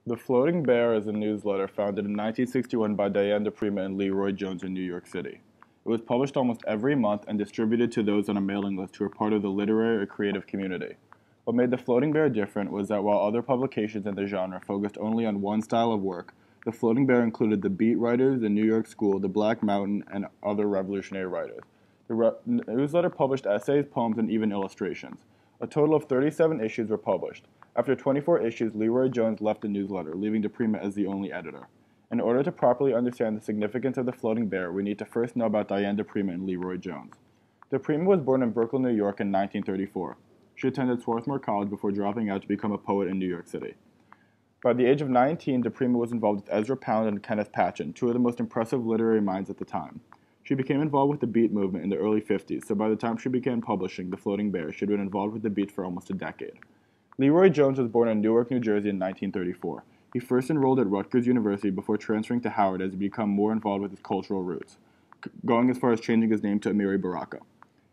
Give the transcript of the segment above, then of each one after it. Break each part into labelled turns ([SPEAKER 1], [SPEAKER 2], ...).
[SPEAKER 1] The Floating Bear is a newsletter founded in 1961 by Diane DePrima and Leroy Jones in New York City. It was published almost every month and distributed to those on a mailing list who were part of the literary or creative community. What made The Floating Bear different was that while other publications in the genre focused only on one style of work, The Floating Bear included the beat writers, the New York School, the Black Mountain, and other revolutionary writers. The newsletter published essays, poems, and even illustrations. A total of 37 issues were published. After 24 issues, Leroy Jones left the newsletter, leaving DePrima as the only editor. In order to properly understand the significance of The Floating Bear, we need to first know about Diane DePrima and Leroy Jones. DePrima was born in Brooklyn, New York in 1934. She attended Swarthmore College before dropping out to become a poet in New York City. By the age of 19, DePrima was involved with Ezra Pound and Kenneth Patchen, two of the most impressive literary minds at the time. She became involved with the Beat movement in the early 50s, so by the time she began publishing The Floating Bear, she had been involved with the Beat for almost a decade. Leroy Jones was born in Newark, New Jersey in 1934. He first enrolled at Rutgers University before transferring to Howard as he became more involved with his cultural roots, going as far as changing his name to Amiri Baraka.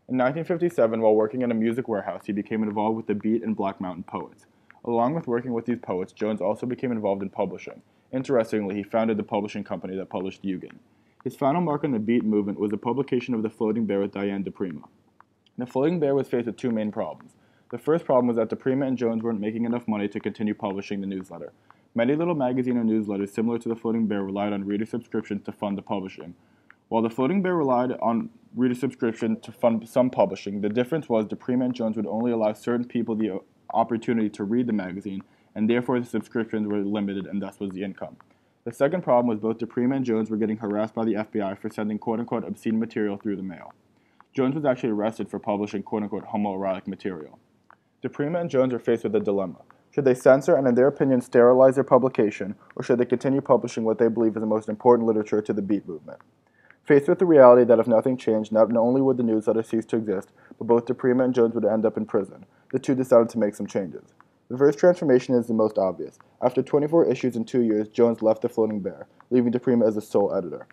[SPEAKER 1] In 1957, while working at a music warehouse, he became involved with the Beat and Black Mountain poets. Along with working with these poets, Jones also became involved in publishing. Interestingly, he founded the publishing company that published Eugen. His final mark on the Beat movement was the publication of The Floating Bear with Diane DePrima. The Floating Bear was faced with two main problems. The first problem was that DePrima and Jones weren't making enough money to continue publishing the newsletter. Many little magazine or newsletters similar to The Floating Bear relied on reader subscriptions to fund the publishing. While The Floating Bear relied on reader subscription to fund some publishing, the difference was DePrima and Jones would only allow certain people the opportunity to read the magazine, and therefore the subscriptions were limited and thus was the income. The second problem was both DePrima and Jones were getting harassed by the FBI for sending quote-unquote obscene material through the mail. Jones was actually arrested for publishing quote-unquote homoerotic material. DePrima and Jones were faced with a dilemma. Should they censor and, in their opinion, sterilize their publication, or should they continue publishing what they believe is the most important literature to the Beat movement? Faced with the reality that if nothing changed, not only would the newsletter cease to exist, but both DePrima and Jones would end up in prison, the two decided to make some changes. The first transformation is the most obvious. After 24 issues in 2 years, Jones left The Floating Bear, leaving DePrima as the sole editor.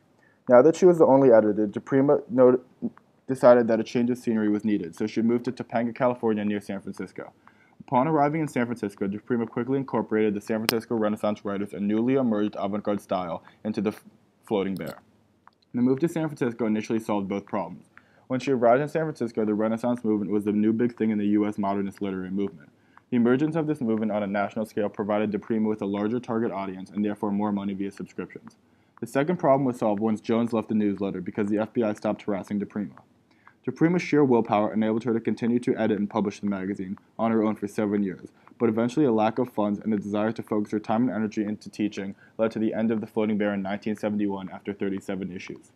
[SPEAKER 1] Now that she was the only editor, DePrima decided that a change of scenery was needed, so she moved to Topanga, California, near San Francisco. Upon arriving in San Francisco, DePrima quickly incorporated the San Francisco Renaissance writers and newly emerged avant-garde style into The Floating Bear. The move to San Francisco initially solved both problems. When she arrived in San Francisco, the Renaissance movement was the new big thing in the U.S. modernist literary movement. The emergence of this movement on a national scale provided DePrima with a larger target audience and therefore more money via subscriptions. The second problem was solved once Jones left the newsletter because the FBI stopped harassing DePrima. DePrima's sheer willpower enabled her to continue to edit and publish the magazine on her own for 7 years, but eventually a lack of funds and a desire to focus her time and energy into teaching led to the end of The Floating Bear in 1971 after 37 issues.